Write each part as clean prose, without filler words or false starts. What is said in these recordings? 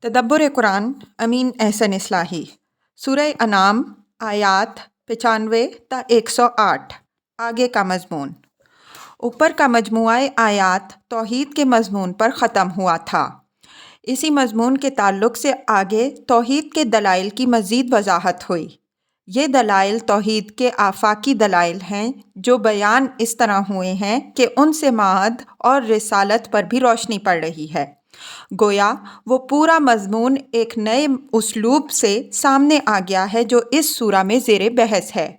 تدبر قرآن امین احسن اصلاحی سورہ انعام آیات 95 تا 108۔ آگے کا مضمون۔ اوپر کا مجموعہ آیات توحید کے مضمون پر ختم ہوا تھا۔ اسی مضمون کے تعلق سے آگے توحید کے دلائل کی مزید وضاحت ہوئی۔ یہ دلائل توحید کے آفاقی دلائل ہیں جو بیان اس طرح ہوئے ہیں کہ ان سے معاد اور رسالت پر بھی روشنی پڑ رہی ہے۔ گویا وہ پورا مضمون ایک نئے اسلوب سے سامنے آ گیا ہے جو اس سورہ میں زیر بحث ہے۔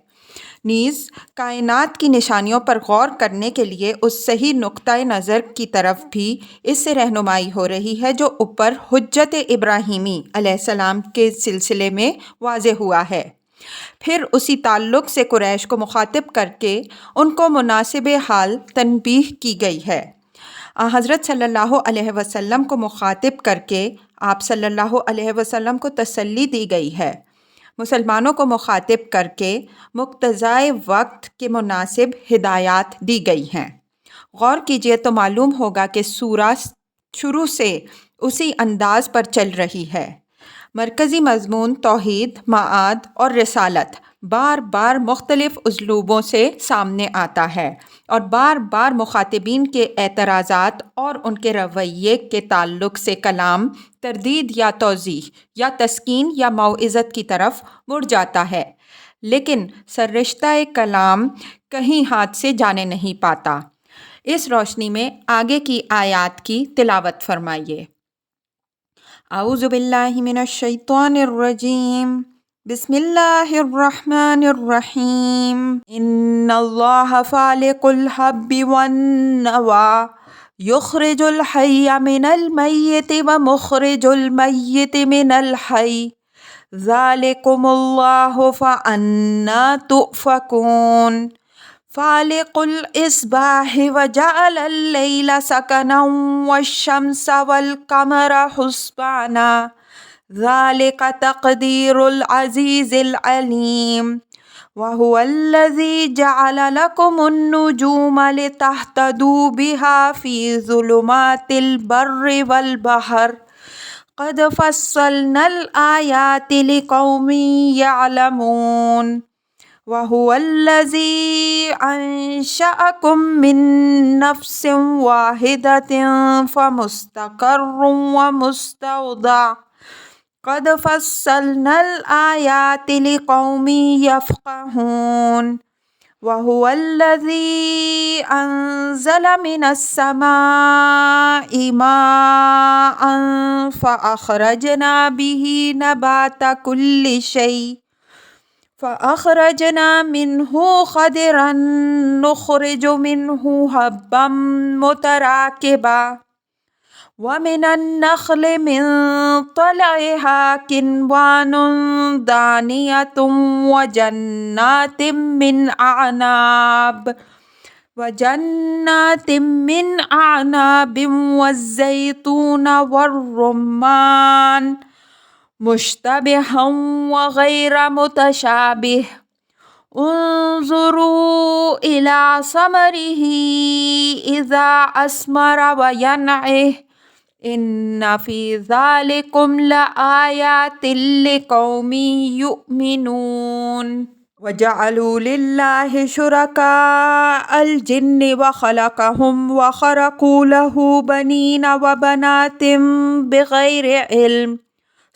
نیز کائنات کی نشانیوں پر غور کرنے کے لیے اس صحیح نقطۂ نظر کی طرف بھی اس سے رہنمائی ہو رہی ہے جو اوپر حجت ابراہیمی علیہ السلام کے سلسلے میں واضح ہوا ہے۔ پھر اسی تعلق سے قریش کو مخاطب کر کے ان کو مناسب حال تنبیہ کی گئی ہے۔ حضرت صلی اللہ علیہ وسلم کو مخاطب کر کے آپ صلی اللہ علیہ وسلم کو تسلی دی گئی ہے۔ مسلمانوں کو مخاطب کر کے مقتضائے وقت کے مناسب ہدایات دی گئی ہیں۔ غور کیجئے تو معلوم ہوگا کہ سورہ شروع سے اسی انداز پر چل رہی ہے۔ مرکزی مضمون توحید، معاد اور رسالت بار بار مختلف اسلوبوں سے سامنے آتا ہے اور بار بار مخاطبین کے اعتراضات اور ان کے رویے کے تعلق سے کلام تردید یا توضیح یا تسکین یا موعظت کی طرف مڑ جاتا ہے، لیکن سررشتہ کلام کہیں ہاتھ سے جانے نہیں پاتا۔ اس روشنی میں آگے کی آیات کی تلاوت فرمائیے۔ اعوذ باللہ من الشیطان الرجیم، بسم اللہ الرحمن الرحیم۔ ان اللہ فالق الحب والنوى یخرج الحی من المیت ومخرج المیت من الحی ذالکم اللہ فأنا تؤفکون۔ فالق الإصباح وجعل الليل سكنا والشمس والقمر حسبانا ذلك تقدير العزيز العليم وهو الذي جعل لكم النجوم لتهتدوا بها في ظلمات البر والبحر قد فصلنا الآيات لقوم يعلمون وَهُوَ الَّذِي أَنشَأَكُم مِّن نَّفْسٍ وَاحِدَةٍ فَمُسْتَقَرٌّ وَمُسْتَوْدَعٌ قَدْ فَصَّلْنَا الْآيَاتِ لِقَوْمٍ يَفْقَهُونَ وَهُوَ الَّذِي أَنزَلَ مِنَ السَّمَاءِ مَاءً فَأَخْرَجْنَا بِهِ نَبَاتَ كُلِّ شَيْءٍ فَأَخْرَجْنَا مِنْهُ خَضِرًا نُخْرِجُ مِنْهُ حَبًّا مُتَرَاكِبًا وَمِنَ النَّخْلِ مِنْ طَلْعِهَا كِنْوَانٌ دَانِيَةٌ وَجَنَّاتٍ مِّنْ أَعْنَابٍ وَالزَّيْتُونَ وَالرُّمَّانَ مشتبها وغير متشابه انظروا إلى ثمره إذا أثمر وينعه إن في ذلكم لآيات لقوم يؤمنون وجعلوا لله شركاء الجن وخلقهم وخرقوا له بنين وبنات بغير علم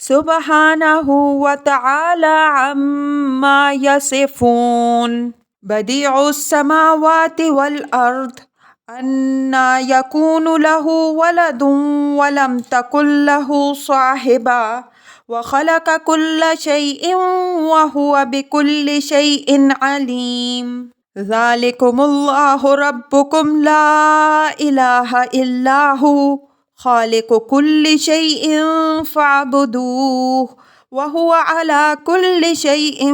سبحانہ وتعالی عما یصفون بدیع السماوات والارض انا یکون له ولد ولم تکن له صاحبہ وخلق کل شیء وهو بکل شیء علیم ذالکم اللہ ربکم لا الہ الا ہو خالق کل شیء فاعبدوه وهو على كل شيء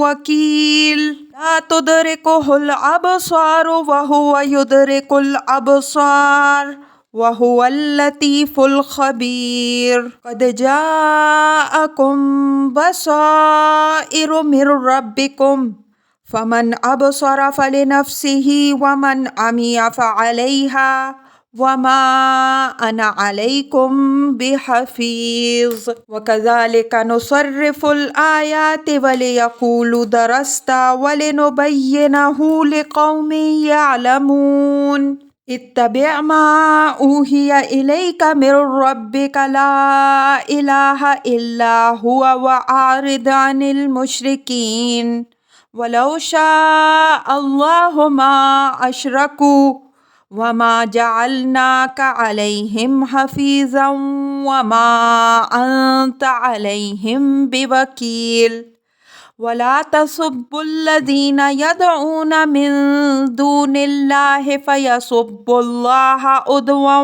وكيل لا تدركه الأبصار وهو يدرك الأبصار وهو اللطيف الخبير قد جاءكم بصائر من ربكم فمن أبصر فلنفسه ومن عمي فعليها وما أنا عليكم بحفيظ وكذلك نصرف الآيات وليقولوا درست ولنبينه لقوم يعلمون اتبع ما أوحي إليك من ربك لا إله إلا هو وأعرض عن المشركين ولو شاء الله ما أشركوا وما جعلناك عليهم حفيظا وما أنت عليهم بوكيل ولا تسبوا الذين يدعون من دون الله فيسبوا الله عدوا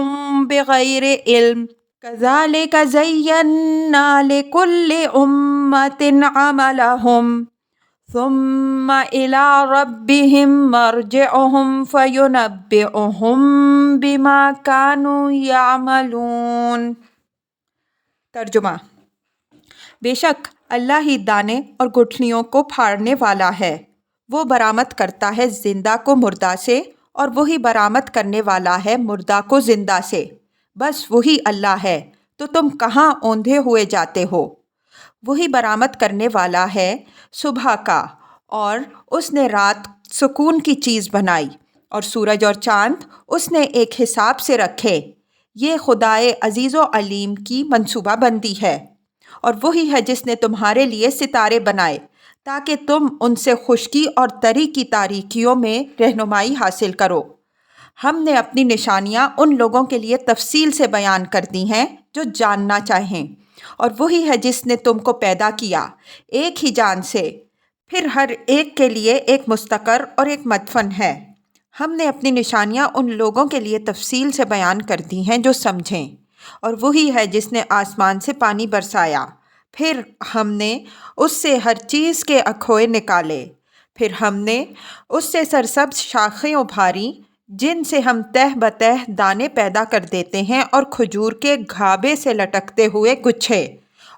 بغير علم كذلك زينا لكل أمة عملهم ثم إلى ربهم مرجعهم فينبئهم بما كانوا يعملون۔ ترجمہ: بے شک اللہ ہی دانے اور گٹھلیوں کو پھاڑنے والا ہے، وہ برآمد کرتا ہے زندہ کو مردہ سے اور وہی برآمد کرنے والا ہے مردہ کو زندہ سے، بس وہی اللہ ہے، تو تم کہاں اوندھے ہوئے جاتے ہو؟ وہی برآمد کرنے والا ہے صبح کا، اور اس نے رات سکون کی چیز بنائی، اور سورج اور چاند اس نے ایک حساب سے رکھے۔ یہ خدائے عزیز و علیم کی منصوبہ بندی ہے، اور وہی ہے جس نے تمہارے لیے ستارے بنائے تاکہ تم ان سے خشکی اور تری کی تاریکیوں میں رہنمائی حاصل کرو۔ ہم نے اپنی نشانیاں ان لوگوں کے لیے تفصیل سے بیان کر دی ہیں جو جاننا چاہیں، اور وہی ہے جس نے تم کو پیدا کیا ایک ہی جان سے، پھر ہر ایک کے لیے ایک مستقر اور ایک مدفن ہے۔ ہم نے اپنی نشانیاں ان لوگوں کے لیے تفصیل سے بیان کر دی ہیں جو سمجھیں، اور وہی ہے جس نے آسمان سے پانی برسایا، پھر ہم نے اس سے ہر چیز کے اکھوئے نکالے، پھر ہم نے اس سے سرسبز شاخیں ابھاری جن سے ہم تہ بتہ دانے پیدا کر دیتے ہیں، اور کھجور کے گھابے سے لٹکتے ہوئے گچھے،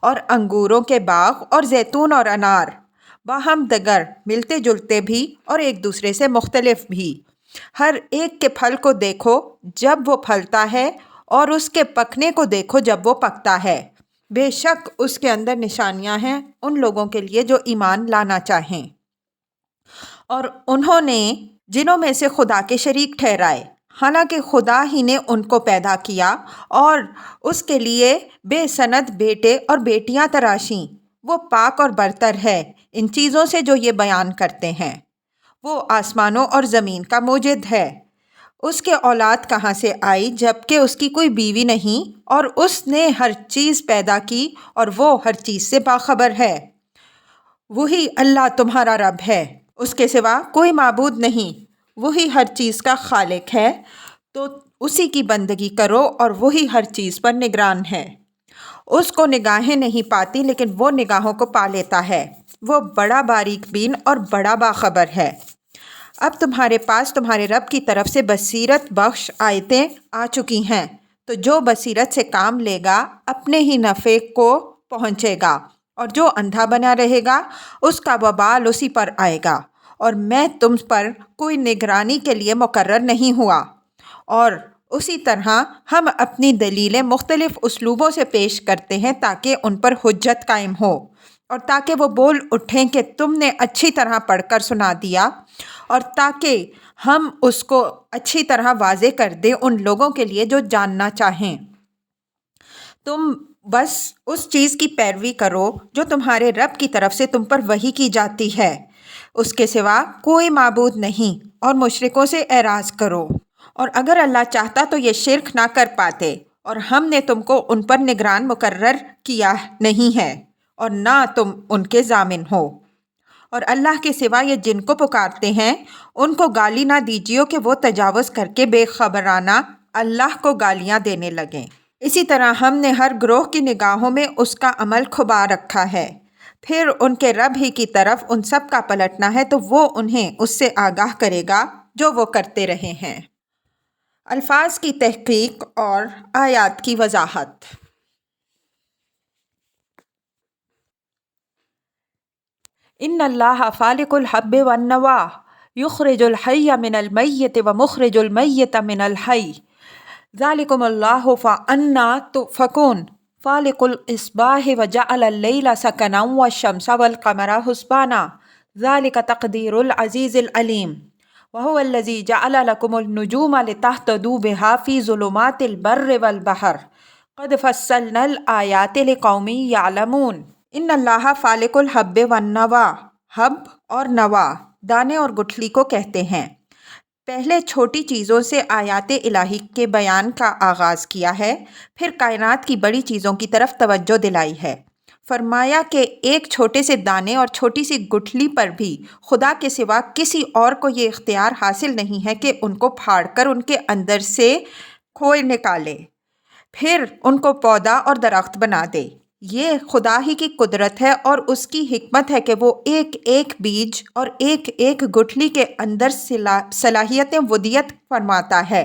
اور انگوروں کے باغ اور زیتون اور انار، باہم دگر ملتے جلتے بھی اور ایک دوسرے سے مختلف بھی۔ ہر ایک کے پھل کو دیکھو جب وہ پھلتا ہے، اور اس کے پکنے کو دیکھو جب وہ پکتا ہے، بے شک اس کے اندر نشانیاں ہیں ان لوگوں کے لیے جو ایمان لانا چاہیں۔ اور انہوں نے جنوں میں سے خدا کے شریک ٹھہرائے، حالانکہ خدا ہی نے ان کو پیدا کیا اور اس کے لیے بے سند بیٹے اور بیٹیاں تراشیں۔ وہ پاک اور برتر ہے ان چیزوں سے جو یہ بیان کرتے ہیں۔ وہ آسمانوں اور زمین کا موجد ہے، اس کے اولاد کہاں سے آئی جبکہ اس کی کوئی بیوی نہیں، اور اس نے ہر چیز پیدا کی اور وہ ہر چیز سے باخبر ہے۔ وہی اللہ تمہارا رب ہے، اس کے سوا کوئی معبود نہیں، وہی ہر چیز کا خالق ہے، تو اسی کی بندگی کرو، اور وہی ہر چیز پر نگران ہے۔ اس کو نگاہیں نہیں پاتی لیکن وہ نگاہوں کو پا لیتا ہے، وہ بڑا باریک بین اور بڑا باخبر ہے۔ اب تمہارے پاس تمہارے رب کی طرف سے بصیرت بخش آیتیں آ چکی ہیں، تو جو بصیرت سے کام لے گا اپنے ہی نفع کو پہنچے گا، اور جو اندھا بنا رہے گا اس کا وبال اسی پر آئے گا، اور میں تم پر کوئی نگرانی کے لیے مقرر نہیں ہوا۔ اور اسی طرح ہم اپنی دلیلیں مختلف اسلوبوں سے پیش کرتے ہیں تاکہ ان پر حجت قائم ہو، اور تاکہ وہ بول اٹھیں کہ تم نے اچھی طرح پڑھ کر سنا دیا، اور تاکہ ہم اس کو اچھی طرح واضح کر دیں ان لوگوں کے لیے جو جاننا چاہیں۔ تم بس اس چیز کی پیروی کرو جو تمہارے رب کی طرف سے تم پر وحی کی جاتی ہے، اس کے سوا کوئی معبود نہیں، اور مشرکوں سے اعراض کرو، اور اگر اللہ چاہتا تو یہ شرک نہ کر پاتے، اور ہم نے تم کو ان پر نگران مقرر کیا نہیں ہے، اور نہ تم ان کے ضامن ہو۔ اور اللہ کے سوا یہ جن کو پکارتے ہیں ان کو گالی نہ دیجیے کہ وہ تجاوز کر کے بے خبرانہ اللہ کو گالیاں دینے لگیں۔ اسی طرح ہم نے ہر گروہ کی نگاہوں میں اس کا عمل کھبا رکھا ہے، پھر ان کے رب ہی کی طرف ان سب کا پلٹنا ہے، تو وہ انہیں اس سے آگاہ کرے گا جو وہ کرتے رہے ہیں۔ الفاظ کی تحقیق اور آیات کی وضاحت۔ ان اللہ فالق الحب والنوى یخرج الحی من المیت ومخرج المیت من الحی ذالکم اللہ فانا تؤفکون فالق الاصباح وجعل اللیل سکنا والشمس والقمر حسبانا ذالک تقدیر العزیز العلیم وهو الذی جعل لکم النجوم لتہتدوا بها فی ظلمات البر والبحر قد فصلنا الآیات لقوم یعلمون۔ ان اللہ فالق الحب والنوا، حب اور نوا دانے اور گٹھلی کو کہتے ہیں۔ پہلے چھوٹی چیزوں سے آیات الہی کے بیان کا آغاز کیا ہے، پھر کائنات کی بڑی چیزوں کی طرف توجہ دلائی ہے۔ فرمایا کہ ایک چھوٹے سے دانے اور چھوٹی سی گٹھلی پر بھی خدا کے سوا کسی اور کو یہ اختیار حاصل نہیں ہے کہ ان کو پھاڑ کر ان کے اندر سے کھوئے نکالے، پھر ان کو پودا اور درخت بنا دے۔ یہ خدا ہی کی قدرت ہے اور اس کی حکمت ہے کہ وہ ایک ایک بیج اور ایک ایک گٹھلی کے اندر صلاحیتیں ودیت فرماتا ہے،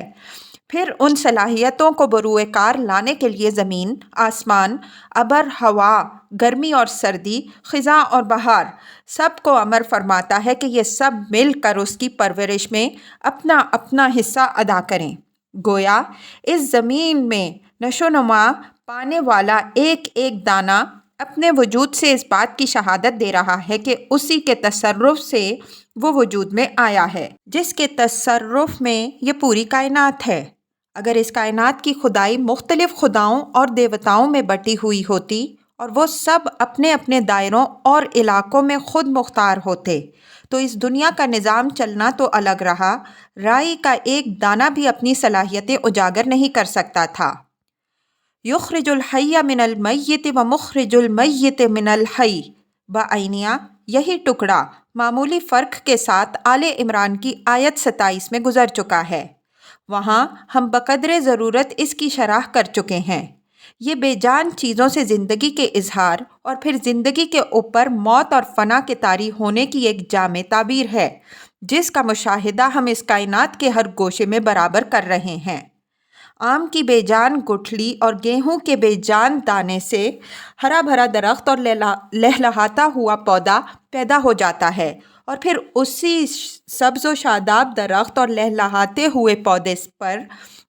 پھر ان صلاحیتوں کو بروئے کار لانے کے لیے زمین، آسمان، ابر، ہوا، گرمی اور سردی، خزاں اور بہار سب کو امر فرماتا ہے کہ یہ سب مل کر اس کی پرورش میں اپنا اپنا حصہ ادا کریں۔ گویا اس زمین میں نشو و نما پانے والا ایک ایک دانہ اپنے وجود سے اس بات کی شہادت دے رہا ہے کہ اسی کے تصرف سے وہ وجود میں آیا ہے، جس کے تصرف میں یہ پوری کائنات ہے۔ اگر اس کائنات کی خدائی مختلف خداؤں اور دیوتاؤں میں بٹی ہوئی ہوتی اور وہ سب اپنے اپنے دائروں اور علاقوں میں خود مختار ہوتے تو اس دنیا کا نظام چلنا تو الگ رہا، رائی کا ایک دانہ بھی اپنی صلاحیتیں اجاگر نہیں کر سکتا تھا۔ یخرج الحی من المیت و مخرج المیت من الحی بعینیہ، یہی ٹکڑا معمولی فرق کے ساتھ آل عمران کی آیت 27 میں گزر چکا ہے۔ وہاں ہم بقدر ضرورت اس کی شرح کر چکے ہیں۔ یہ بے جان چیزوں سے زندگی کے اظہار اور پھر زندگی کے اوپر موت اور فنا کے طاری ہونے کی ایک جامع تعبیر ہے، جس کا مشاہدہ ہم اس کائنات کے ہر گوشے میں برابر کر رہے ہیں۔ آم کی بے جان گٹھلی اور گیہوں کے بے جان دانے سے ہرا بھرا درخت اور لہلہاتا ہوا پودا پیدا ہو جاتا ہے، اور پھر اسی سبز و شاداب درخت اور لہلہاتے ہوئے پودے پر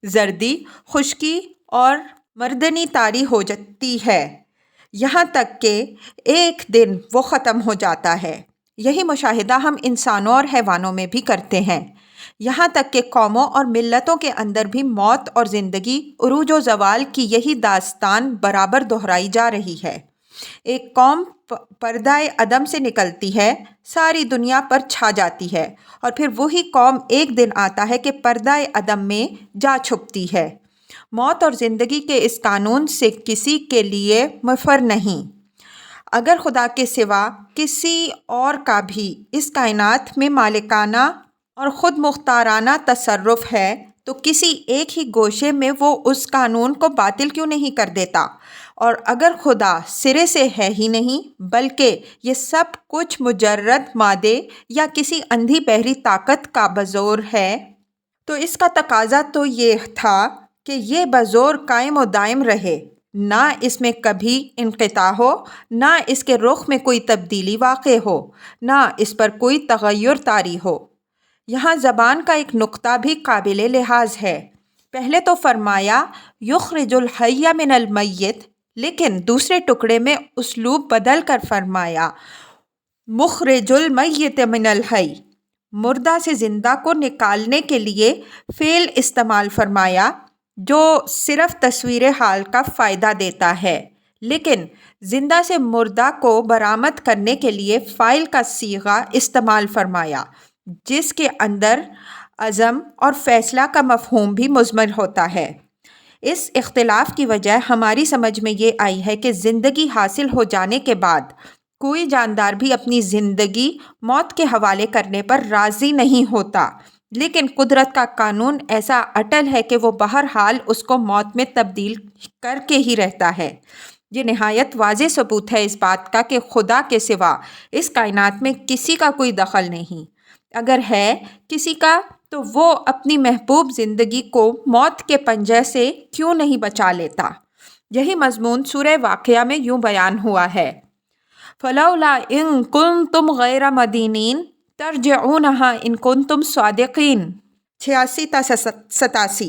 زردی، خشکی اور مردنی طاری ہو جاتی ہے، یہاں تک کہ ایک دن وہ ختم ہو جاتا ہے۔ یہی مشاہدہ ہم انسانوں اور حیوانوں میں بھی کرتے ہیں، یہاں تک کہ قوموں اور ملتوں کے اندر بھی موت اور زندگی، عروج و زوال کی یہی داستان برابر دہرائی جا رہی ہے۔ ایک قوم پردہ عدم سے نکلتی ہے، ساری دنیا پر چھا جاتی ہے، اور پھر وہی قوم ایک دن آتا ہے کہ پردہ عدم میں جا چھپتی ہے۔ موت اور زندگی کے اس قانون سے کسی کے لیے مفر نہیں۔ اگر خدا کے سوا کسی اور کا بھی اس کائنات میں مالکانہ اور خود مختارانہ تصرف ہے تو کسی ایک ہی گوشے میں وہ اس قانون کو باطل کیوں نہیں کر دیتا؟ اور اگر خدا سرے سے ہے ہی نہیں بلکہ یہ سب کچھ مجرد مادے یا کسی اندھی بہری طاقت کا بزور ہے، تو اس کا تقاضا تو یہ تھا کہ یہ بزور قائم و دائم رہے، نہ اس میں کبھی انقطاع ہو، نہ اس کے رخ میں کوئی تبدیلی واقع ہو، نہ اس پر کوئی تغیر طاری ہو۔ یہاں زبان کا ایک نقطہ بھی قابل لحاظ ہے۔ پہلے تو فرمایا یخرج الحی من المیت، لیکن دوسرے ٹکڑے میں اسلوب بدل کر فرمایا مخرج المیت من الحی، مردہ سے زندہ کو نکالنے کے لیے فعل استعمال فرمایا جو صرف تصویر حال کا فائدہ دیتا ہے، لیکن زندہ سے مردہ کو برآمد کرنے کے لیے فاعل کا صیغہ استعمال فرمایا، جس کے اندر عزم اور فیصلہ کا مفہوم بھی مضمر ہوتا ہے۔ اس اختلاف کی وجہ ہماری سمجھ میں یہ آئی ہے کہ زندگی حاصل ہو جانے کے بعد کوئی جاندار بھی اپنی زندگی موت کے حوالے کرنے پر راضی نہیں ہوتا، لیکن قدرت کا قانون ایسا اٹل ہے کہ وہ بہرحال اس کو موت میں تبدیل کر کے ہی رہتا ہے۔ یہ نہایت واضح ثبوت ہے اس بات کا کہ خدا کے سوا اس کائنات میں کسی کا کوئی دخل نہیں، اگر ہے کسی کا تو وہ اپنی محبوب زندگی کو موت کے پنجے سے کیوں نہیں بچا لیتا۔ یہی مضمون سورہ واقعہ میں یوں بیان ہوا ہے، فَلَوْلَا إِن كُنتُمْ غَيْرَ مَدِينِينَ تَرْجِعُونَهَا إِن كُنتُمْ صَادِقِينَ 86 تا 87۔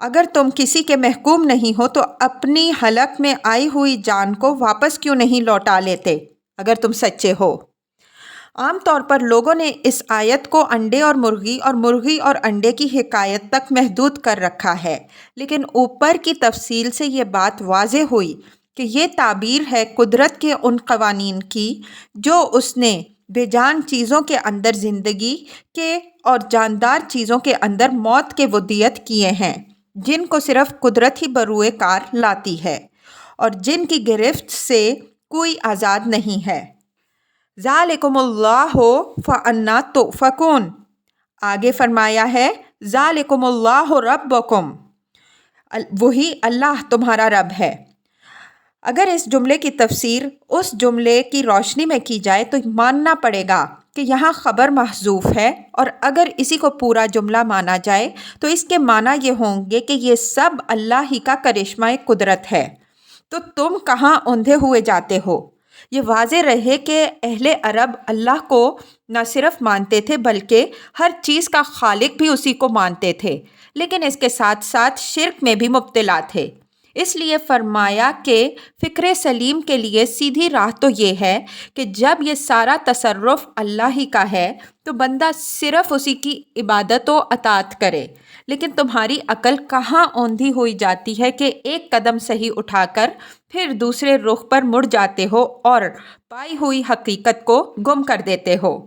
اگر تم کسی کے محکوم نہیں ہو تو اپنی حلق میں آئی ہوئی جان کو واپس کیوں نہیں لوٹا لیتے اگر تم سچے ہو؟ عام طور پر لوگوں نے اس آیت کو انڈے اور مرغی اور انڈے کی حکایت تک محدود کر رکھا ہے، لیکن اوپر کی تفصیل سے یہ بات واضح ہوئی کہ یہ تعبیر ہے قدرت کے ان قوانین کی جو اس نے بے جان چیزوں کے اندر زندگی کے اور جاندار چیزوں کے اندر موت کے ودیت کیے ہیں، جن کو صرف قدرت ہی بروئے کار لاتی ہے اور جن کی گرفت سے کوئی آزاد نہیں ہے۔ ذالکم اللہ فانا تؤفکون، آگے فرمایا ہے ذالکم اللہ ربکم، وہی اللہ تمہارا رب ہے۔ اگر اس جملے کی تفسیر اس جملے کی روشنی میں کی جائے تو ماننا پڑے گا کہ یہاں خبر محذوف ہے، اور اگر اسی کو پورا جملہ مانا جائے تو اس کے معنی یہ ہوں گے کہ یہ سب اللہ ہی کا کرشمہ قدرت ہے، تو تم کہاں اوندھے ہوئے جاتے ہو؟ یہ واضح رہے کہ اہل عرب اللہ کو نہ صرف مانتے تھے بلکہ ہر چیز کا خالق بھی اسی کو مانتے تھے، لیکن اس کے ساتھ ساتھ شرک میں بھی مبتلا تھے۔ اس لیے فرمایا کہ فکر سلیم کے لیے سیدھی راہ تو یہ ہے کہ جب یہ سارا تصرف اللہ ہی کا ہے تو بندہ صرف اسی کی عبادت و اطاعت کرے، لیکن تمہاری عقل کہاں اوندھی ہوئی جاتی ہے کہ ایک قدم صحیح اٹھا کر پھر دوسرے رخ پر مڑ جاتے ہو اور پائی ہوئی حقیقت کو گم کر دیتے ہو۔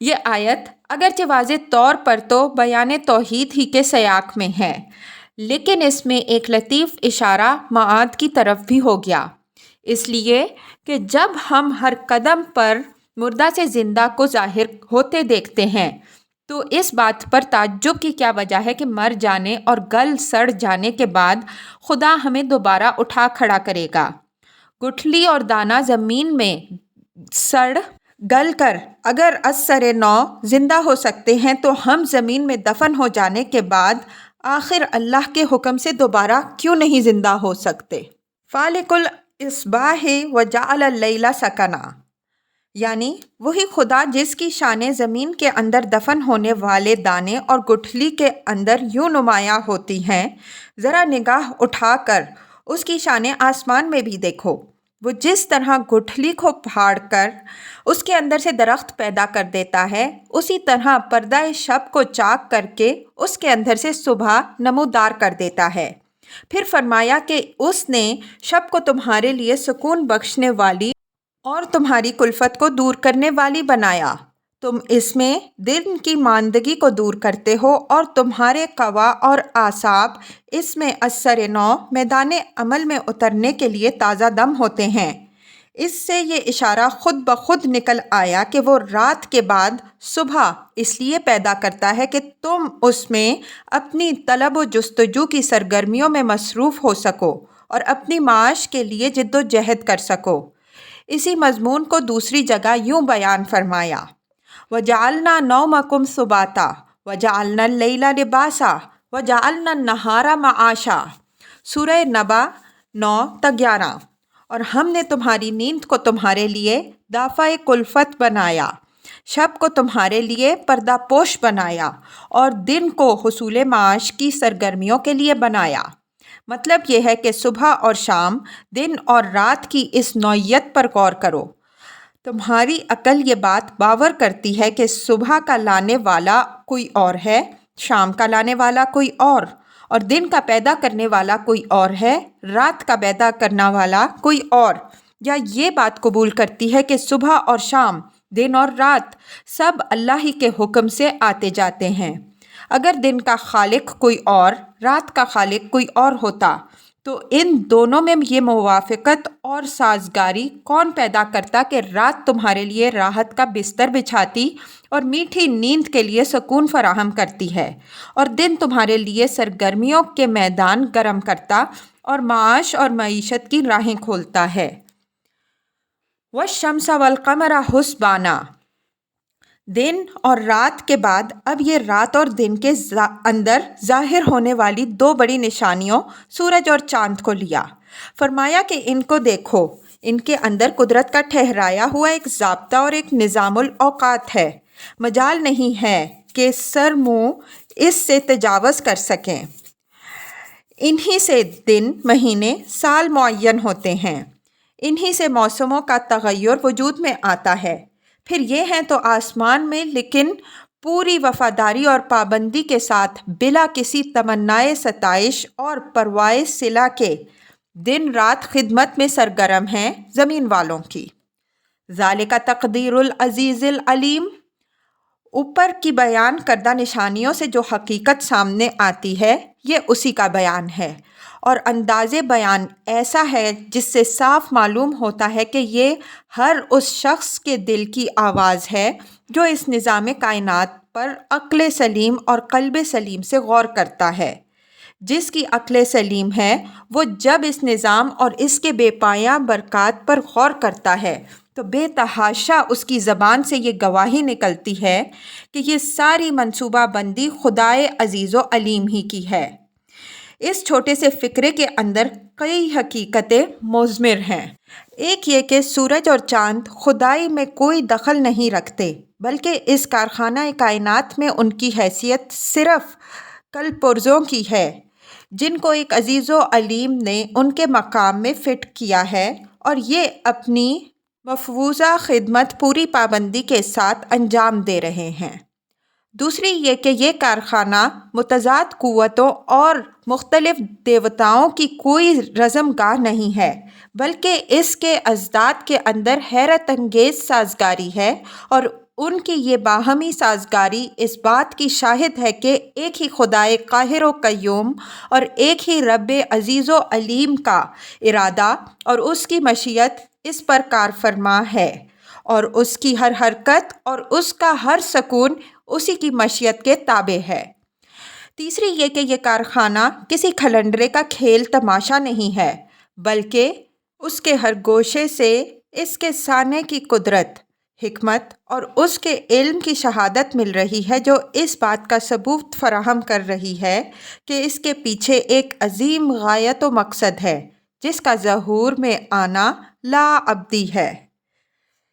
یہ آیت اگرچہ واضح طور پر تو بیان توحید ہی کے سیاق میں ہے، لیکن اس میں ایک لطیف اشارہ معاد کی طرف بھی ہو گیا، اس لیے کہ جب ہم ہر قدم پر مردہ سے زندہ کو ظاہر ہوتے دیکھتے ہیں تو اس بات پر تعجب کی کیا وجہ ہے کہ مر جانے اور گل سڑ جانے کے بعد خدا ہمیں دوبارہ اٹھا کھڑا کرے گا۔ گٹھلی اور دانہ زمین میں سڑ گل کر اگر از سر نو زندہ ہو سکتے ہیں تو ہم زمین میں دفن ہو جانے کے بعد آخر اللہ کے حکم سے دوبارہ کیوں نہیں زندہ ہو سکتے؟ فالق الاصباح وجعل اللیل سکنا، یعنی وہی خدا جس کی شانیں زمین کے اندر دفن ہونے والے دانے اور گٹھلی کے اندر یوں نمایاں ہوتی ہیں، ذرا نگاہ اٹھا کر اس کی شانیں آسمان میں بھی دیکھو۔ وہ جس طرح گٹھلی کو پھاڑ کر اس کے اندر سے درخت پیدا کر دیتا ہے، اسی طرح پردہ شب کو چاک کر کے اس کے اندر سے صبح نمودار کر دیتا ہے۔ پھر فرمایا کہ اس نے شب کو تمہارے لیے سکون بخشنے والی اور تمہاری کلفت کو دور کرنے والی بنایا، تم اس میں دن کی ماندگی کو دور کرتے ہو اور تمہارے قوا اور اعصاب اس میں اثر نو میدان عمل میں اترنے کے لیے تازہ دم ہوتے ہیں۔ اس سے یہ اشارہ خود بخود نکل آیا کہ وہ رات کے بعد صبح اس لیے پیدا کرتا ہے کہ تم اس میں اپنی طلب و جستجو کی سرگرمیوں میں مصروف ہو سکو اور اپنی معاش کے لیے جد و جہد کر سکو۔ اسی مضمون کو دوسری جگہ یوں بیان فرمایا، وَجَعَلْنَا نَوْمَكُمْ سُبَاتًا وَجَعَلْنَا اللَّيْلَ لِبَاسًا وَجَعَلْنَا النَّهَارَ مَعَاشًا، سورہ نبا 9-11۔ اور ہم نے تمہاری نیند کو تمہارے لیے دافع کلفت بنایا، شب کو تمہارے لیے پردہ پوش بنایا اور دن کو حصول معاش کی سرگرمیوں کے لیے بنایا۔ مطلب یہ ہے کہ صبح اور شام، دن اور رات کی اس نوعیت پر غور کرو۔ تمہاری عقل یہ بات باور کرتی ہے کہ صبح کا لانے والا کوئی اور ہے، شام کا لانے والا کوئی اور دن کا پیدا کرنے والا کوئی اور ہے، رات کا پیدا کرنے والا کوئی اور، یا یہ بات قبول کرتی ہے کہ صبح اور شام، دن اور رات سب اللہ ہی کے حکم سے آتے جاتے ہیں۔ اگر دن کا خالق کوئی اور، رات کا خالق کوئی اور ہوتا تو ان دونوں میں یہ موافقت اور سازگاری کون پیدا کرتا کہ رات تمہارے لیے راحت کا بستر بچھاتی اور میٹھی نیند کے لیے سکون فراہم کرتی ہے، اور دن تمہارے لیے سرگرمیوں کے میدان گرم کرتا اور معاش اور معیشت کی راہیں کھولتا ہے۔ وَالشَّمْسَ وَالْقَمَرَ حُسْبَانًا، دن اور رات کے بعد اب یہ رات اور دن کے اندر ظاہر ہونے والی دو بڑی نشانیوں سورج اور چاند کو لیا۔ فرمایا کہ ان کو دیکھو، ان کے اندر قدرت کا ٹھہرایا ہوا ایک ضابطہ اور ایک نظام الاوقات ہے، مجال نہیں ہے کہ سر منہ اس سے تجاوز کر سکیں۔ انہی سے دن، مہینے، سال معین ہوتے ہیں، انہی سے موسموں کا تغیر وجود میں آتا ہے۔ پھر یہ ہیں تو آسمان میں، لیکن پوری وفاداری اور پابندی کے ساتھ بلا کسی تمنائے ستائش اور پروائے صلہ کے دن رات خدمت میں سرگرم ہیں زمین والوں کی۔ ذالک تقدیر العزیز العلیم۔ اوپر کی بیان کردہ نشانیوں سے جو حقیقت سامنے آتی ہے یہ اسی کا بیان ہے، اور انداز بیان ایسا ہے جس سے صاف معلوم ہوتا ہے کہ یہ ہر اس شخص کے دل کی آواز ہے جو اس نظام کائنات پر عقل سلیم اور قلب سلیم سے غور کرتا ہے۔ جس کی عقل سلیم ہے وہ جب اس نظام اور اس کے بے پایاں برکات پر غور کرتا ہے تو بے تحاشا اس کی زبان سے یہ گواہی نکلتی ہے کہ یہ ساری منصوبہ بندی خدائے عزیز و علیم ہی کی ہے۔ اس چھوٹے سے فقرے کے اندر کئی حقیقتیں مضمر ہیں۔ ایک یہ کہ سورج اور چاند خدائی میں کوئی دخل نہیں رکھتے، بلکہ اس کارخانہ کائنات میں ان کی حیثیت صرف کل پرزوں کی ہے جن کو ایک عزیز و علیم نے ان کے مقام میں فٹ کیا ہے، اور یہ اپنی مفروضہ خدمت پوری پابندی کے ساتھ انجام دے رہے ہیں۔ دوسری یہ کہ یہ کارخانہ متضاد قوتوں اور مختلف دیوتاؤں کی کوئی رزم گاہ نہیں ہے، بلکہ اس کے اضداد کے اندر حیرت انگیز سازگاری ہے، اور ان کی یہ باہمی سازگاری اس بات کی شاہد ہے کہ ایک ہی خدائے قاہر و قیوم اور ایک ہی رب عزیز و علیم کا ارادہ اور اس کی مشیت اس پر کار فرما ہے، اور اس کی ہر حرکت اور اس کا ہر سکون اسی کی مشیت کے تابع ہے۔ تیسری یہ کہ یہ کارخانہ کسی کھلنڈرے کا کھیل تماشا نہیں ہے، بلکہ اس کے ہر گوشے سے اس کے صانع کی قدرت، حکمت اور اس کے علم کی شہادت مل رہی ہے، جو اس بات کا ثبوت فراہم کر رہی ہے کہ اس کے پیچھے ایک عظیم غایت و مقصد ہے جس کا ظہور میں آنا لا ابدی ہے۔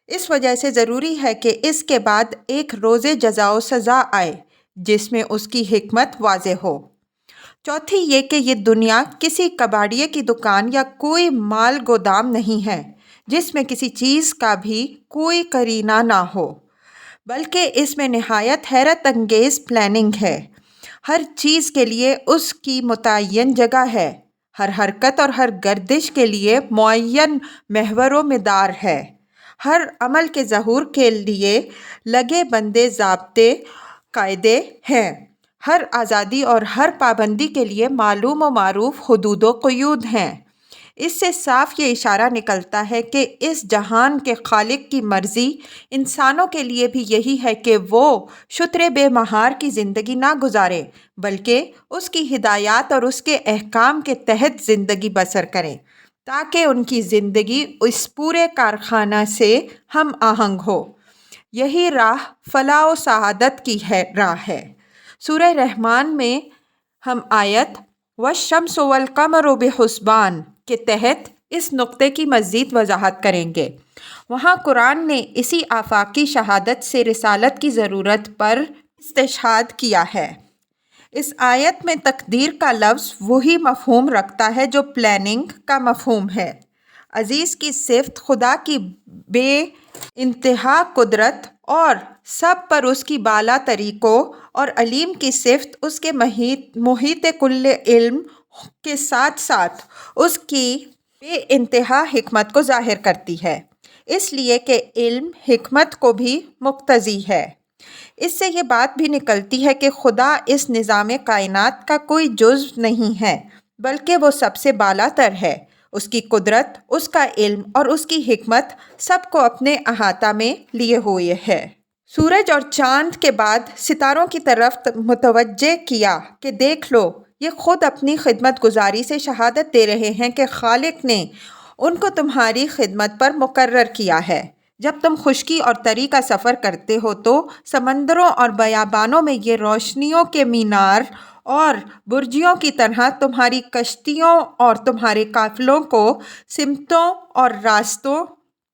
اس وجہ سے ضروری ہے کہ اس کے بعد ایک روز جزا و سزا آئے جس میں اس کی حکمت واضح ہو۔ چوتھی یہ کہ یہ دنیا کسی کباڑیے کی دکان یا کوئی مال گودام نہیں ہے جس میں کسی چیز کا بھی کوئی قرینہ نہ ہو، بلکہ اس میں نہایت حیرت انگیز پلاننگ ہے۔ ہر چیز کے لیے اس کی متعین جگہ ہے، ہر حرکت اور ہر گردش کے لیے معین محور و مدار ہے، ہر عمل کے ظہور کے لیے لگے بندے ضابطے قاعدے ہیں، ہر آزادی اور ہر پابندی کے لیے معلوم و معروف حدود و قیود ہیں۔ اس سے صاف یہ اشارہ نکلتا ہے کہ اس جہان کے خالق کی مرضی انسانوں کے لیے بھی یہی ہے کہ وہ شتر بے مہار کی زندگی نہ گزارے، بلکہ اس کی ہدایات اور اس کے احکام کے تحت زندگی بسر کریں تاکہ ان کی زندگی اس پورے کارخانہ سے ہم آہنگ ہو۔ یہی راہ فلاح و سعادت کی راہ ہے۔ سورہ رحمان میں ہم آیت وَالشَّمْسُ وَالْقَمَرُ بِحُسْبَانٍ کے تحت اس نقطے کی مزید وضاحت کریں گے۔ وہاں قرآن نے اسی آفاقی شہادت سے رسالت کی ضرورت پر استشہاد کیا ہے۔ اس آیت میں تقدیر کا لفظ وہی مفہوم رکھتا ہے جو پلاننگ کا مفہوم ہے۔ عزیز کی صفت خدا کی بے انتہا قدرت اور سب پر اس کی بالا تری کو، اور علیم کی صفت اس کے محیط کل علم کے ساتھ ساتھ اس کی بے انتہا حکمت کو ظاہر کرتی ہے، اس لیے کہ علم حکمت کو بھی مقتضی ہے۔ اس سے یہ بات بھی نکلتی ہے کہ خدا اس نظام کائنات کا کوئی جزو نہیں ہے، بلکہ وہ سب سے بالا تر ہے۔ اس کی قدرت، اس کا علم اور اس کی حکمت سب کو اپنے احاطہ میں لیے ہوئے ہے۔ سورج اور چاند کے بعد ستاروں کی طرف متوجہ کیا کہ دیکھ لو، یہ خود اپنی خدمت گزاری سے شہادت دے رہے ہیں کہ خالق نے ان کو تمہاری خدمت پر مقرر کیا ہے۔ جب تم خشکی اور تری کا سفر کرتے ہو تو سمندروں اور بیابانوں میں یہ روشنیوں کے مینار اور برجیوں کی طرح تمہاری کشتیوں اور تمہارے قافلوں کو سمتوں اور راستوں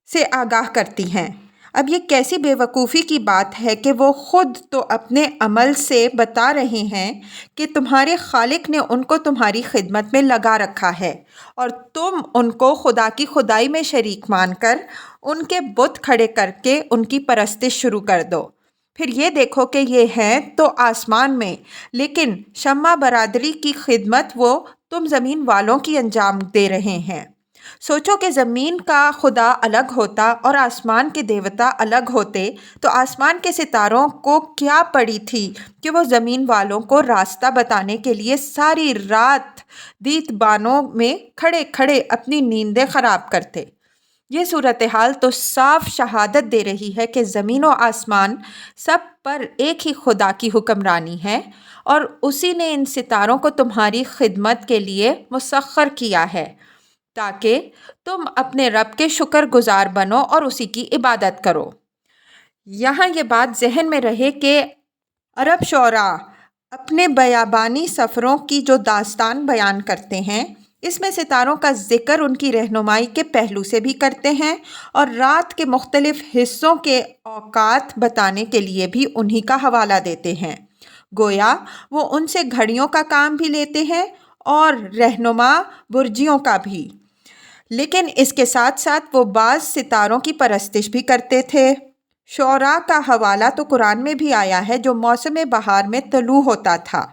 سے آگاہ کرتی ہیں۔ اب یہ کیسی بیوقوفی کی بات ہے کہ وہ خود تو اپنے عمل سے بتا رہے ہیں کہ تمہارے خالق نے ان کو تمہاری خدمت میں لگا رکھا ہے اور تم ان کو خدا کی خدائی میں شریک مان کر ان کے بت کھڑے کر کے ان کی پرستش شروع کر دو۔ پھر یہ دیکھو کہ یہ ہیں تو آسمان میں، لیکن شمع برادری کی خدمت وہ تم زمین والوں کی انجام دے رہے ہیں۔ سوچو کہ زمین کا خدا الگ ہوتا اور آسمان کے دیوتا الگ ہوتے تو آسمان کے ستاروں کو کیا پڑی تھی کہ وہ زمین والوں کو راستہ بتانے کے لیے ساری رات دیت بانوں میں کھڑے کھڑے اپنی نیندیں خراب کرتے۔ یہ صورتحال تو صاف شہادت دے رہی ہے کہ زمین و آسمان سب پر ایک ہی خدا کی حکمرانی ہے اور اسی نے ان ستاروں کو تمہاری خدمت کے لیے مسخر کیا ہے تاکہ تم اپنے رب کے شکر گزار بنو اور اسی کی عبادت کرو۔ یہاں یہ بات ذہن میں رہے کہ عرب شعراء اپنے بیابانی سفروں کی جو داستان بیان کرتے ہیں اس میں ستاروں کا ذکر ان کی رہنمائی کے پہلو سے بھی کرتے ہیں اور رات کے مختلف حصوں کے اوقات بتانے کے لیے بھی انہی کا حوالہ دیتے ہیں، گویا وہ ان سے گھڑیوں کا کام بھی لیتے ہیں اور رہنما برجیوں کا بھی، لیکن اس کے ساتھ ساتھ وہ بعض ستاروں کی پرستش بھی کرتے تھے۔ شعراء کا حوالہ تو قرآن میں بھی آیا ہے جو موسم بہار میں طلوع ہوتا تھا۔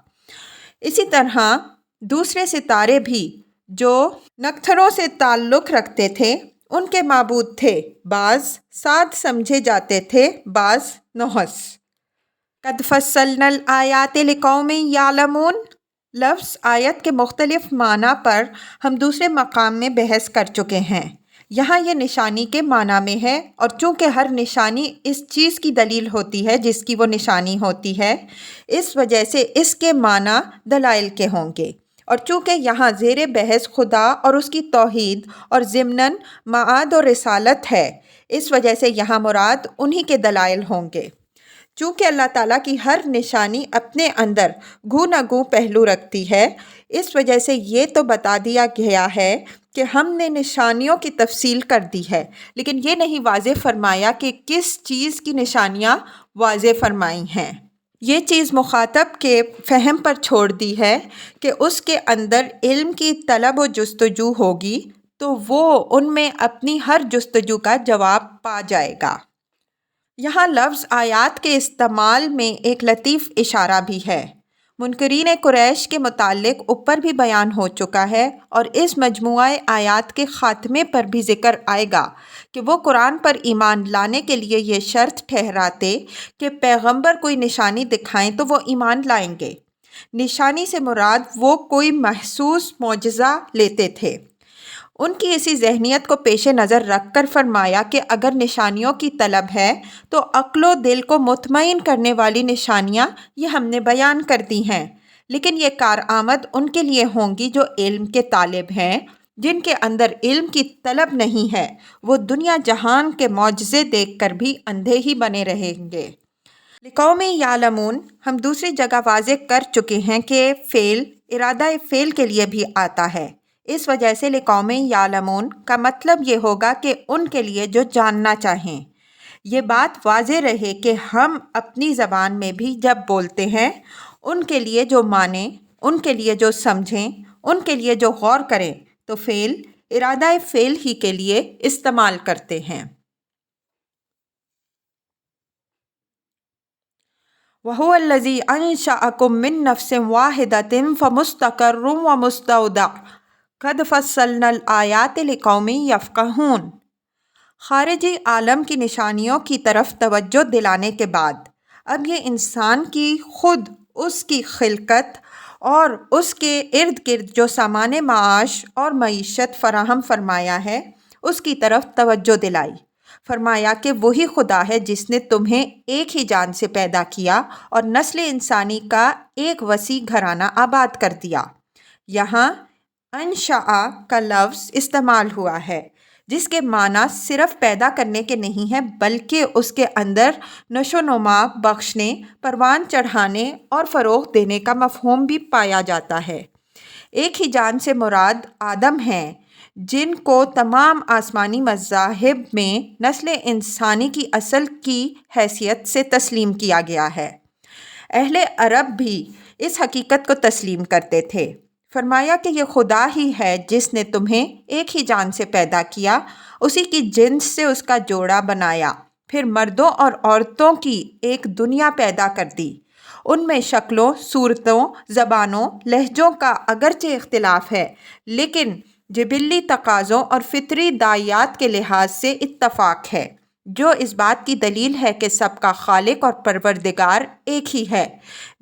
اسی طرح دوسرے ستارے بھی جو نکھتروں سے تعلق رکھتے تھے ان کے معبود تھے، بعض صاد سمجھے جاتے تھے، بعض نحس۔ قد فصلنا الآیات لقوم یعلمون لفظ آیت کے مختلف معنی پر ہم دوسرے مقام میں بحث کر چکے ہیں۔ یہاں یہ نشانی کے معنی میں ہے اور چونکہ ہر نشانی اس چیز کی دلیل ہوتی ہے جس کی وہ نشانی ہوتی ہے، اس وجہ سے اس کے معنی دلائل کے ہوں گے، اور چونکہ یہاں زیر بحث خدا اور اس کی توحید اور ضمناً معاد و رسالت ہے، اس وجہ سے یہاں مراد انہی کے دلائل ہوں گے۔ چونکہ اللہ تعالیٰ کی ہر نشانی اپنے اندر گھو نہ گھو پہلو رکھتی ہے، اس وجہ سے یہ تو بتا دیا گیا ہے کہ ہم نے نشانیوں کی تفصیل کر دی ہے، لیکن یہ نہیں واضح فرمایا کہ کس چیز کی نشانیاں واضح فرمائی ہیں۔ یہ چیز مخاطب کے فہم پر چھوڑ دی ہے کہ اس کے اندر علم کی طلب و جستجو ہوگی تو وہ ان میں اپنی ہر جستجو کا جواب پا جائے گا۔ یہاں لفظ آیات کے استعمال میں ایک لطیف اشارہ بھی ہے۔ منکرین قریش کے متعلق اوپر بھی بیان ہو چکا ہے اور اس مجموعہ آیات کے خاتمے پر بھی ذکر آئے گا کہ وہ قرآن پر ایمان لانے کے لیے یہ شرط ٹھہراتے کہ پیغمبر کوئی نشانی دکھائیں تو وہ ایمان لائیں گے۔ نشانی سے مراد وہ کوئی محسوس معجزہ لیتے تھے۔ ان کی اسی ذہنیت کو پیش نظر رکھ کر فرمایا کہ اگر نشانیوں کی طلب ہے تو عقل و دل کو مطمئن کرنے والی نشانیاں یہ ہم نے بیان کر دی ہیں، لیکن یہ کارآمد ان کے لیے ہوں گی جو علم کے طالب ہیں۔ جن کے اندر علم کی طلب نہیں ہے وہ دنیا جہان کے معجزے دیکھ کر بھی اندھے ہی بنے رہیں گے۔ لقوم یعلمون ہم دوسری جگہ واضح کر چکے ہیں کہ فعل ارادہ فعل کے لیے بھی آتا ہے، اس وجہ سے لقوم یعلمون کا مطلب یہ ہوگا کہ ان کے لیے جو جاننا چاہیں۔ یہ بات واضح رہے کہ ہم اپنی زبان میں بھی جب بولتے ہیں ان کے لیے جو مانیں، ان کے لیے جو سمجھیں، ان کے لیے جو غور کریں تو فعل ارادہ فعل ہی کے لیے استعمال کرتے ہیں۔ وَهُوَ الَّذِي أَنشَأَكُم مِّن نَّفْسٍ وَاحِدَةٍ فَمُسْتَقَرٌّ وَمُسْتَوْدَعٌ قَدْ فَصَّلْنَا الْآيَاتِ لِقَوْمٍ يَفْقَهُونَ۔ خارجی عالم کی نشانیوں کی طرف توجہ دلانے کے بعد اب یہ انسان کی خود اس کی خلقت اور اس کے ارد گرد جو سامان معاش اور معیشت فراہم فرمایا ہے اس کی طرف توجہ دلائی۔ فرمایا کہ وہی خدا ہے جس نے تمہیں ایک ہی جان سے پیدا کیا اور نسل انسانی کا ایک وسیع گھرانہ آباد کر دیا۔ یہاں انشاء کا لفظ استعمال ہوا ہے جس کے معنی صرف پیدا کرنے کے نہیں ہیں بلکہ اس کے اندر نشو و نما بخشنے، پروان چڑھانے اور فروغ دینے کا مفہوم بھی پایا جاتا ہے۔ ایک ہی جان سے مراد آدم ہیں جن کو تمام آسمانی مذاہب میں نسل انسانی کی اصل کی حیثیت سے تسلیم کیا گیا ہے۔ اہل عرب بھی اس حقیقت کو تسلیم کرتے تھے۔ فرمایا کہ یہ خدا ہی ہے جس نے تمہیں ایک ہی جان سے پیدا کیا، اسی کی جنس سے اس کا جوڑا بنایا، پھر مردوں اور عورتوں کی ایک دنیا پیدا کر دی۔ ان میں شکلوں، صورتوں، زبانوں، لہجوں کا اگرچہ اختلاف ہے، لیکن جبلی تقاضوں اور فطری داعیات کے لحاظ سے اتفاق ہے، جو اس بات کی دلیل ہے کہ سب کا خالق اور پروردگار ایک ہی ہے،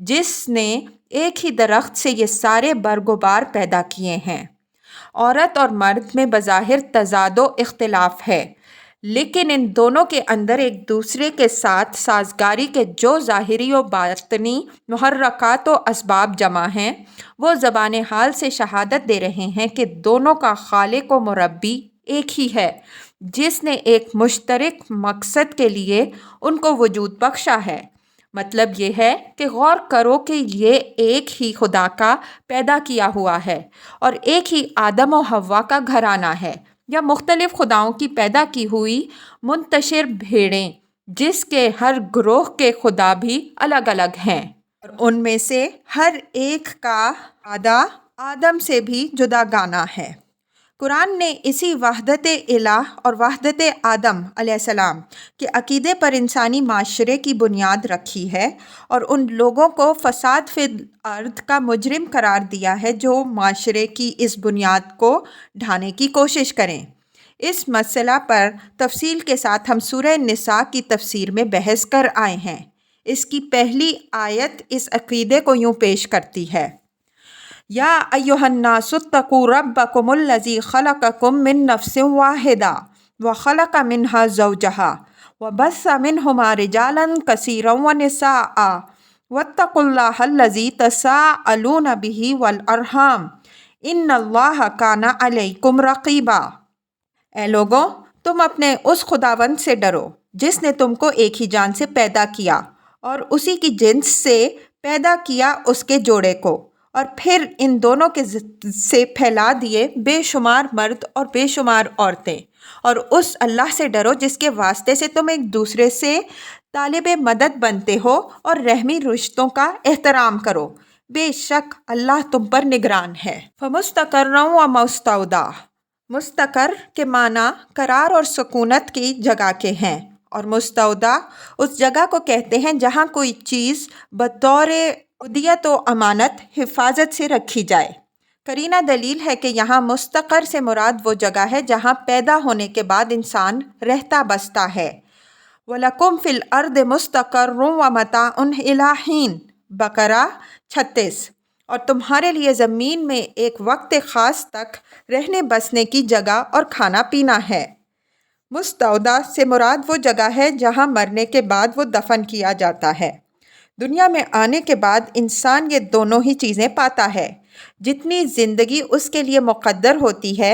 جس نے ایک ہی درخت سے یہ سارے برگ و بار پیدا کیے ہیں۔ عورت اور مرد میں بظاہر تضاد و اختلاف ہے، لیکن ان دونوں کے اندر ایک دوسرے کے ساتھ سازگاری کے جو ظاہری و باطنی محرکات و اسباب جمع ہیں، وہ زبان حال سے شہادت دے رہے ہیں کہ دونوں کا خالق و مربی ایک ہی ہے، جس نے ایک مشترک مقصد کے لیے ان کو وجود بخشا ہے۔ مطلب یہ ہے کہ غور کرو کہ یہ ایک ہی خدا کا پیدا کیا ہوا ہے اور ایک ہی آدم و حوا کا گھرانہ ہے، یا مختلف خداؤں کی پیدا کی ہوئی منتشر بھیڑیں جس کے ہر گروہ کے خدا بھی الگ الگ ہیں، اور ان میں سے ہر ایک کا آدھا آدم سے بھی جدا گانا ہے۔ قرآن نے اسی وحدت الہ اور وحدت آدم علیہ السلام کے عقیدے پر انسانی معاشرے کی بنیاد رکھی ہے، اور ان لوگوں کو فساد فی الارض کا مجرم قرار دیا ہے جو معاشرے کی اس بنیاد کو ڈھانے کی کوشش کریں۔ اس مسئلہ پر تفصیل کے ساتھ ہم سورہ نساء کی تفسیر میں بحث کر آئے ہیں۔ اس کی پہلی آیت اس عقیدے کو یوں پیش کرتی ہے: یا ایھا الناس اتقوا ربکم الذی خلقکم من نفس واحدہ وخلق منہا زوجہا وبث منہما رجالا کثیرا ونساء واتقوا اللہ الذی تساءلون بہ والارحام ان اللہ کان علیکم رقیبا۔ اے لوگوں، تم اپنے اس خداوند سے ڈرو جس نے تم کو ایک ہی جان سے پیدا کیا اور اسی کی جنس سے پیدا کیا اس کے جوڑے کو، اور پھر ان دونوں کے سے پھیلا دیے بے شمار مرد اور بے شمار عورتیں، اور اس اللہ سے ڈرو جس کے واسطے سے تم ایک دوسرے سے طالب مدد بنتے ہو اور رحمی رشتوں کا احترام کرو، بے شک اللہ تم پر نگران ہے۔ فمستقر و مستودع، مستقر کے معنی قرار اور سکونت کی جگہ کے ہیں، اور مستودع اس جگہ کو کہتے ہیں جہاں کوئی چیز بطور عدیت و امانت حفاظت سے رکھی جائے۔ قرینہ دلیل ہے کہ یہاں مستقر سے مراد وہ جگہ ہے جہاں پیدا ہونے کے بعد انسان رہتا بستا ہے۔ وَلَكُمْ فِي الْأَرْضِ مُسْتَقَرٌّ وَمَتَاعٌ إِلَىٰ حِینٍ، بقرہ 36۔ اور تمہارے لیے زمین میں ایک وقت خاص تک رہنے بسنے کی جگہ اور کھانا پینا ہے۔ مستودع سے مراد وہ جگہ ہے جہاں مرنے کے بعد وہ دفن کیا جاتا ہے۔ دنیا میں آنے کے بعد انسان یہ دونوں ہی چیزیں پاتا ہے۔ جتنی زندگی اس کے لیے مقدر ہوتی ہے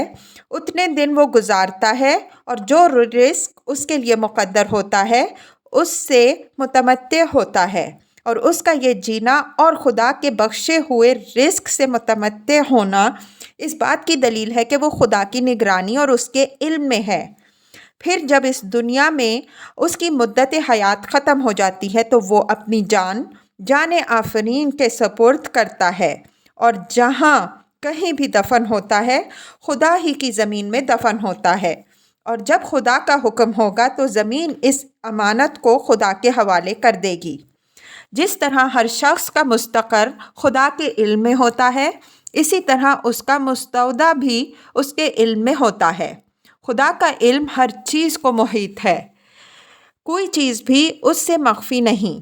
اتنے دن وہ گزارتا ہے، اور جو رزق اس کے لیے مقدر ہوتا ہے اس سے متمتع ہوتا ہے، اور اس کا یہ جینا اور خدا کے بخشے ہوئے رزق سے متمتع ہونا اس بات کی دلیل ہے کہ وہ خدا کی نگرانی اور اس کے علم میں ہے۔ پھر جب اس دنیا میں اس کی مدت حیات ختم ہو جاتی ہے تو وہ اپنی جان آفرین کے سپرد کرتا ہے، اور جہاں کہیں بھی دفن ہوتا ہے خدا ہی کی زمین میں دفن ہوتا ہے، اور جب خدا کا حکم ہوگا تو زمین اس امانت کو خدا کے حوالے کر دے گی۔ جس طرح ہر شخص کا مستقر خدا کے علم میں ہوتا ہے، اسی طرح اس کا مستودع بھی اس کے علم میں ہوتا ہے۔ خدا کا علم ہر چیز کو محیط ہے، کوئی چیز بھی اس سے مخفی نہیں۔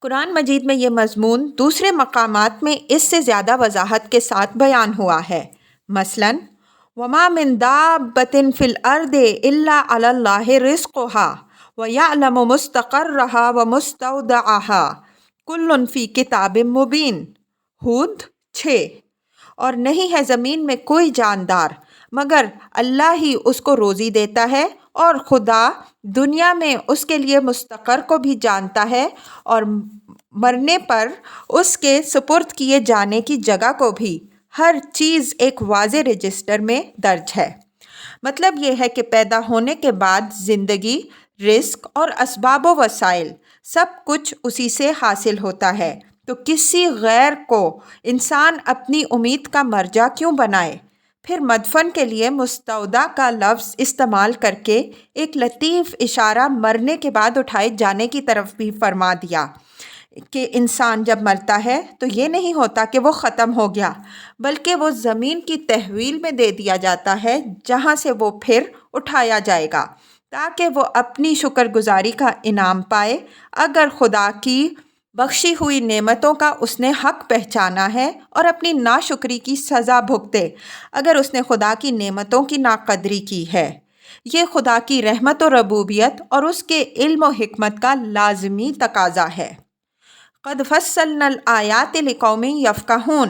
قرآن مجید میں یہ مضمون دوسرے مقامات میں اس سے زیادہ وضاحت کے ساتھ بیان ہوا ہے۔ مثلاً وَمَا مِن دَابَّةٍ فِي الْأَرْضِ إِلَّا عَلَى اللَّهِ رِزْقُهَا وَيَعْلَمُ مُسْتَقَرَّهَا وَمُسْتَوْدَعَهَا كُلٌّ فِي كِتَابٍ مُبِینٍ۔ ہود 6۔ اور نہیں ہے زمین میں کوئی جاندار مگر اللہ ہی اس کو روزی دیتا ہے، اور خدا دنیا میں اس کے لیے مستقر کو بھی جانتا ہے اور مرنے پر اس کے سپرد کیے جانے کی جگہ کو بھی۔ ہر چیز ایک واضح رجسٹر میں درج ہے۔ مطلب یہ ہے کہ پیدا ہونے کے بعد زندگی، رزق اور اسباب و وسائل سب کچھ اسی سے حاصل ہوتا ہے، تو کسی غیر کو انسان اپنی امید کا مرجع کیوں بنائے؟ پھر مدفن کے لیے مستودع کا لفظ استعمال کر کے ایک لطیف اشارہ مرنے کے بعد اٹھائے جانے کی طرف بھی فرما دیا کہ انسان جب مرتا ہے تو یہ نہیں ہوتا کہ وہ ختم ہو گیا، بلکہ وہ زمین کی تحویل میں دے دیا جاتا ہے جہاں سے وہ پھر اٹھایا جائے گا تاکہ وہ اپنی شکر گزاری کا انعام پائے۔ اگر خدا کی بخشی ہوئی نعمتوں کا اس نے حق پہچانا ہے اور اپنی ناشکری کی سزا بھگتے اگر اس نے خدا کی نعمتوں کی ناقدری کی ہے۔ یہ خدا کی رحمت و ربوبیت اور اس کے علم و حکمت کا لازمی تقاضا ہے۔ قد فصلنا الآیات لقوم یفقہون،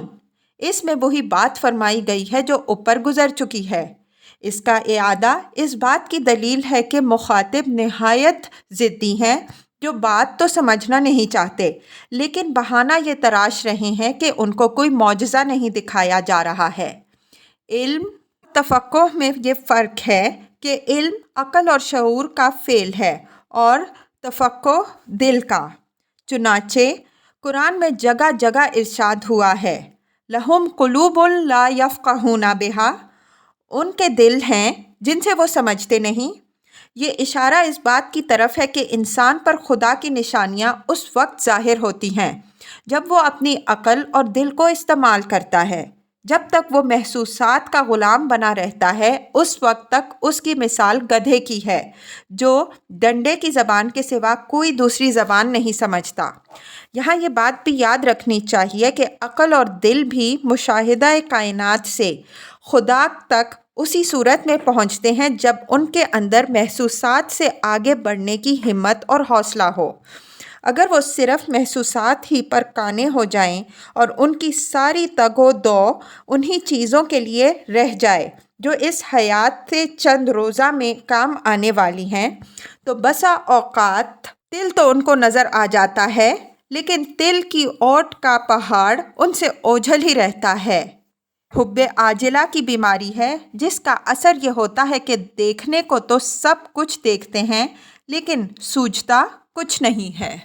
اس میں وہی بات فرمائی گئی ہے جو اوپر گزر چکی ہے۔ اس کا اعادہ اس بات کی دلیل ہے کہ مخاطب نہایت ضدی ہیں جو بات تو سمجھنا نہیں چاہتے، لیکن بہانہ یہ تراش رہے ہیں کہ ان کو کوئی معجزہ نہیں دکھایا جا رہا ہے۔ علم تفقہ میں یہ فرق ہے کہ علم عقل اور شعور کا فعل ہے اور تفقہ دل کا۔ چنانچہ قرآن میں جگہ جگہ ارشاد ہوا ہے لَهُمْ قُلُوبٌ لَا يَفْقَهُونَ بِهَا، ان کے دل ہیں جن سے وہ سمجھتے نہیں۔ یہ اشارہ اس بات کی طرف ہے کہ انسان پر خدا کی نشانیاں اس وقت ظاہر ہوتی ہیں جب وہ اپنی عقل اور دل کو استعمال کرتا ہے۔ جب تک وہ محسوسات کا غلام بنا رہتا ہے اس وقت تک اس کی مثال گدھے کی ہے جو ڈنڈے کی زبان کے سوا کوئی دوسری زبان نہیں سمجھتا۔ یہاں یہ بات بھی یاد رکھنی چاہیے کہ عقل اور دل بھی مشاہدہ کائنات سے خدا تک اسی صورت میں پہنچتے ہیں جب ان کے اندر محسوسات سے آگے بڑھنے کی ہمت اور حوصلہ ہو۔ اگر وہ صرف محسوسات ہی پر قانع ہو جائیں اور ان کی ساری تگ و دو انہی چیزوں کے لیے رہ جائے جو اس حیات سے چند روزہ میں کام آنے والی ہیں، تو بسا اوقات تل تو ان کو نظر آ جاتا ہے لیکن تل کی اوٹ کا پہاڑ ان سے اوجھل ہی رہتا ہے۔ حب عاجلہ کی بیماری ہے جس کا اثر یہ ہوتا ہے کہ دیکھنے کو تو سب کچھ دیکھتے ہیں لیکن سوجھتا کچھ نہیں ہے۔